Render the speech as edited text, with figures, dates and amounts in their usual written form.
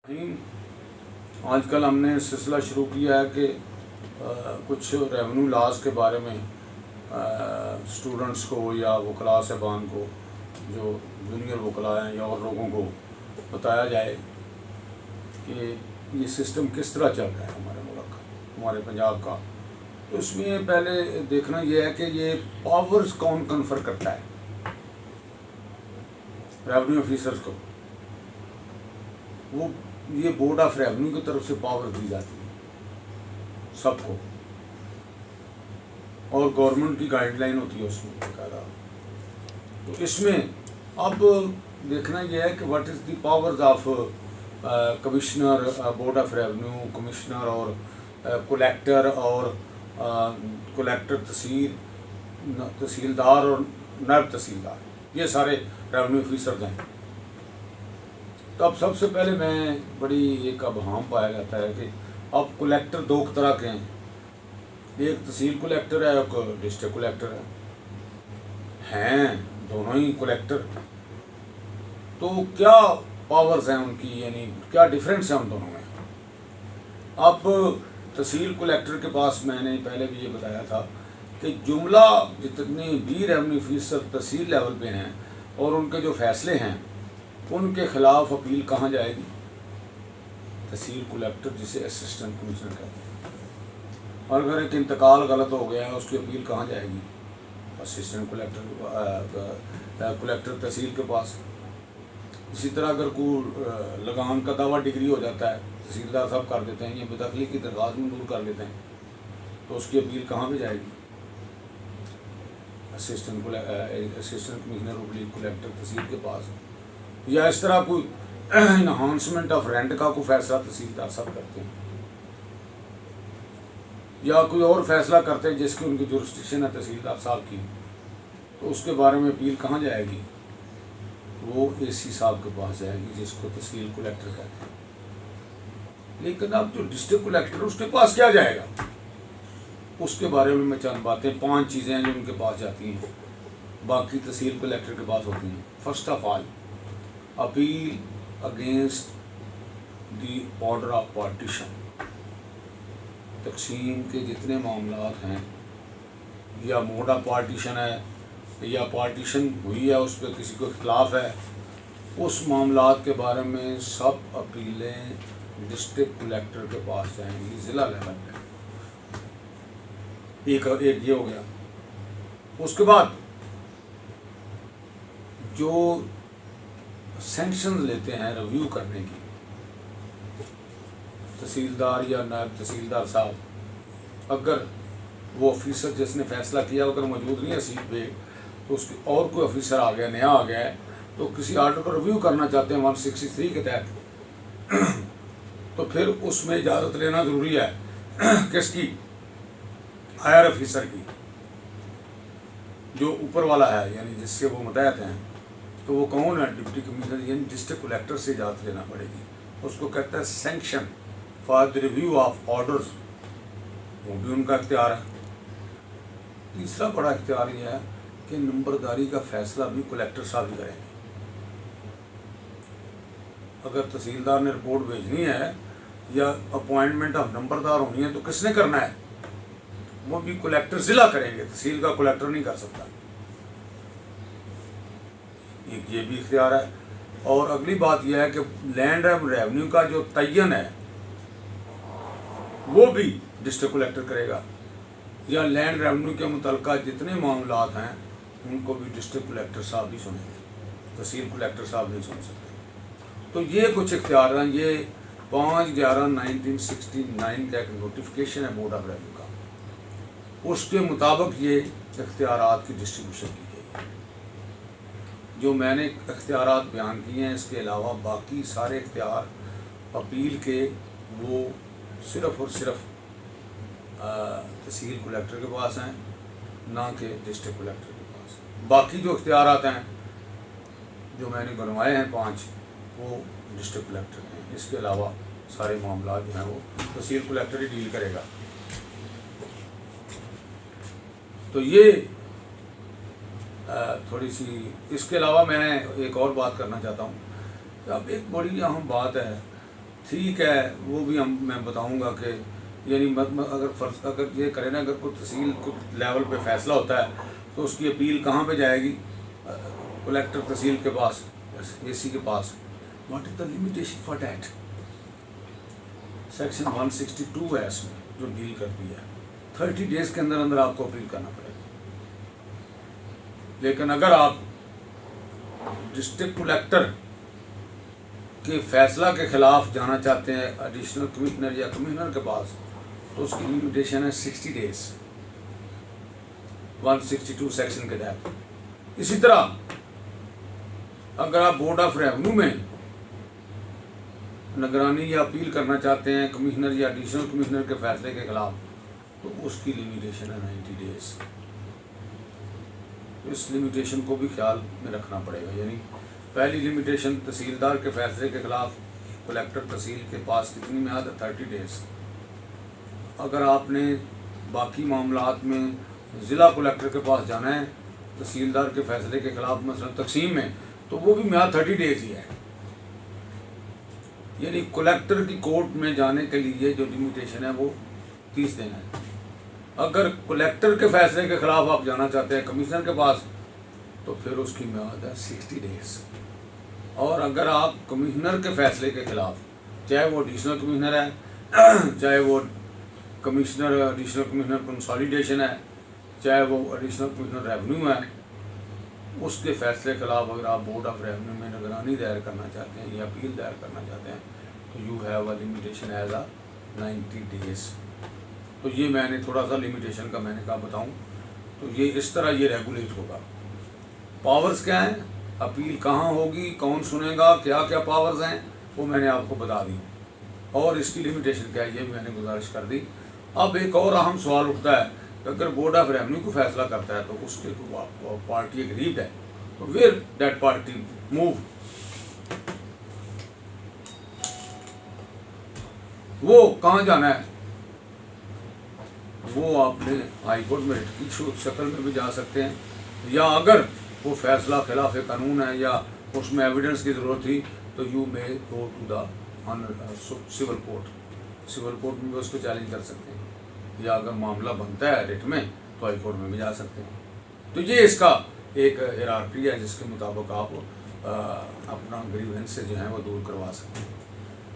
आजकल हमने सिलसिला शुरू किया है कि कुछ रेवेन्यू लॉज के बारे में स्टूडेंट्स को या वकला साहबान को, जो जूनियर वकला हैं या और लोगों को बताया जाए कि ये सिस्टम किस तरह चल रहा है हमारे मुल्क का, हमारे पंजाब का। तो इसमें पहले देखना यह है कि ये पावर्स कौन कन्फर करता है रेवेन्यू ऑफिसर्स को। वो ये बोर्ड ऑफ रेवेन्यू की तरफ से पावर दी जाती है सबको, और गवर्नमेंट की गाइडलाइन होती है उसमें बकायदा। तो इसमें अब देखना यह है कि what is the powers of commissioner, board of revenue, commissioner और कलेक्टर और कलेक्टर, तहसीलदार और नायब तहसीलदार, ये सारे रेवेन्यू ऑफिसर्स हैं। तो अब सबसे पहले मैं बड़ी एक अबहम पाया जाता है कि अब कलेक्टर दो तरह के हैं, एक तहसील कलेक्टर है, एक डिस्ट्रिक्ट कलेक्टर हैं दोनों ही कलेक्टर। तो क्या पावर्स हैं उनकी, यानी क्या डिफरेंस है उन दोनों में। अब तहसील कलेक्टर के पास मैंने पहले भी ये बताया था कि जुमला जितने भी रेवेन्यू ऑफिसर तहसील लेवल पे हैं और उनके जो फैसले हैं उनके खिलाफ अपील कहाँ जाएगी, तहसील कलेक्टर जिसे असिस्टेंट कमिश्नर कहते हैं। और अगर एक इंतकाल गलत हो गया है उसकी अपील कहाँ जाएगी, असिस्टेंट कलेक्टर, कलेक्टर तहसील के पास। इसी तरह अगर कोई लगान का दावा डिग्री हो जाता है, तहसीलदार साहब कर देते हैं, ये बेदखली की दरख्वास्त मंजूर कर लेते हैं, तो उसकी अपील कहाँ पे जाएगी, असिस्टेंट कमिश्नर कलेक्टर तहसील के पास। या इस तरह कोई इन्हांसमेंट ऑफ रेंट का कोई फैसला तहसीलदार साहब करते हैं, या कोई और फैसला करते हैं जिसकी उनकी जुरिस्डिक्शन है तहसीलदार साहब की, तो उसके बारे में अपील कहाँ जाएगी, वो एसी साहब के पास जाएगी जिसको तहसील कलेक्टर कहते हैं। लेकिन अब जो डिस्ट्रिक्ट कलेक्टर उसके पास क्या जाएगा, उसके बारे में मैं चंद बातें, 5 चीज़ें हैं जो उनके पास जाती हैं, बाकी तहसील कलेक्टर के पास होती हैं। First of all, appeal against the order of partition. तकसीम के जितने मामलात हैं, या मोड ऑफ पार्टीशन है या पार्टीशन हुई है उस पर किसी को इख्तलाफ है, उस मामलात के बारे में सब अपीलें डिस्ट्रिक्ट कलेक्टर के पास जाएंगी ज़िला लेवल पे। एक ये हो गया। उसके बाद जो सैंक्शन लेते हैं रिव्यू करने की, तहसीलदार या नायब तहसीलदार साहब, अगर वो ऑफिसर जिसने फैसला किया अगर मौजूद नहीं है सीट पे, तो उसके और कोई ऑफिसर आ गया, नया आ गया है, तो किसी आर्डर को रिव्यू करना चाहते हैं 163 के तहत, तो फिर उसमें इजाज़त लेना ज़रूरी है किसकी, हायर ऑफिसर की, जो ऊपर वाला है, यानी जिससे वो मुतहत हैं। तो वो कौन है, डिप्टी कमिश्नर, यानी डिस्ट्रिक्ट कलेक्टर से इजाज़त लेना पड़ेगी। उसको कहता है sanction for the review of orders, वो भी उनका इख्तियार है। तीसरा बड़ा इख्तियार यह है कि नंबरदारी का फैसला भी कलेक्टर साहब ही करेंगे। अगर तहसीलदार ने रिपोर्ट भेजनी है या अपॉइंटमेंट ऑफ नंबरदार होनी है तो किसने करना है, वो भी कलेक्टर ज़िला करेंगे, तहसील का कलेक्टर नहीं कर सकता। ये भी इख्तियार है। और अगली बात यह है कि लैंड रेवेन्यू का जो तयन है वो भी डिस्ट्रिक्ट कलेक्टर करेगा, या लैंड रेवेन्यू के मुतल्लिक़ जितने मामलात हैं उनको भी डिस्ट्रिक्ट कलेक्टर साहब ही सुनेंगे, तहसील कलेक्टर साहब नहीं सुन सकते। तो ये कुछ इख्तियार हैं। ये 5/11/1969 का एक नोटिफिकेशन है बोर्ड ऑफ रेवेन्यू का, उसके मुताबिक ये इख्तियारात की डिस्ट्रीब्यूशन की गई है। जो मैंने इख्तियारात बयान किए हैं, इसके अलावा बाकी सारे इख्तियार अपील के वो सिर्फ़ और सिर्फ तहसील कलेक्टर के पास हैं, ना कि डिस्ट्रिक्ट कलेक्टर के पास। बाकी जो इख्तियारात हैं जो मैंने बनवाए हैं 5, वो डिस्ट्रिक्ट कलेक्टर हैं। इसके अलावा सारे मामला जो हैं वो तहसील कलेक्टर ही डील करेगा। तो ये थोड़ी सी, इसके अलावा मैं एक और बात करना चाहता हूँ। अब एक बड़ी अहम बात है ठीक है, वो भी मैं बताऊंगा कि यानी अगर ये करें ना, अगर कोई तहसील कुछ लेवल पे फैसला होता है तो उसकी अपील कहाँ पे जाएगी? कलेक्टर तहसील के पास, एसी के पास। What is the limitation for that? Section 162 है इसमें जो डील करती है। 30 डेज के अंदर अंदर आपको अपील करना पड़ेगा। लेकिन अगर आप डिस्ट्रिक्ट कलेक्टर के फैसला के खिलाफ जाना चाहते हैं एडिशनल कमिश्नर या कमिश्नर के पास, तो उसकी लिमिटेशन है 60 डेज 162 सेक्शन के तहत। इसी तरह अगर आप बोर्ड ऑफ रेवेन्यू में निगरानी या अपील करना चाहते हैं कमिश्नर या एडिशनल कमिश्नर के फैसले के खिलाफ, तो उसकी लिमिटेशन है 90 डेज। इस लिमिटेशन को भी ख्याल में रखना पड़ेगा। यानी पहली लिमिटेशन तहसीलदार के फैसले के खिलाफ कलेक्टर तहसील के पास कितनी म्याद है? 30 डेज। अगर आपने बाकी मामलात में ज़िला कलेक्टर के पास जाना है तहसीलदार के फैसले के खिलाफ, मसलन तकसीम में, तो वो भी म्याद 30 डेज ही है। यानी कलेक्टर की कोर्ट में जाने के लिए जो लिमिटेशन है वो 30 दिन है। अगर कलेक्टर के फैसले के खिलाफ आप जाना चाहते हैं कमिश्नर के पास, तो फिर उसकी म्याद है 60 डेज। और अगर आप कमिश्नर के फैसले के खिलाफ, चाहे वो एडिशनल कमिश्नर है, चाहे वो एडिशनल कमिश्नर कंसोलिडेशन है, चाहे वो एडिशनल कमिश्नर रेवेन्यू है, उसके फैसले के खिलाफ अगर आप बोर्ड ऑफ रेवेन्यू में निगरानी दायर करना चाहते हैं या अपील दायर करना चाहते हैं, तो you have a limitation as a 90 days. तो ये मैंने थोड़ा सा लिमिटेशन का मैंने कहा बताऊं। तो ये इस तरह ये रेगुलेट होगा। पावर्स क्या हैं, अपील कहाँ होगी, कौन सुनेगा, क्या क्या पावर्स हैं, वो मैंने आपको बता दी। और इसकी लिमिटेशन क्या है ये भी मैंने गुजारिश कर दी। अब एक और अहम सवाल उठता है कि अगर बोर्ड ऑफ रेवेन्यू को फैसला करता है तो उसके तो पार्टी एग्रीड है, तो वेयर दैट पार्टी मूव, वो कहाँ जाना है? वो आपने हाई कोर्ट में रिट की शक्ल में भी जा सकते हैं, या अगर वो फैसला खिलाफ कानून है या उसमें एविडेंस की ज़रूरत थी, तो you may go to the civil court. Civil court में भी उसको चैलेंज कर सकते हैं, या अगर मामला बनता है रिट में तो हाई कोर्ट में भी जा सकते हैं। तो ये इसका एक हिरार्की है जिसके मुताबिक आप अपना ग्रीवेंस से जो है वो दूर करवा सकते हैं।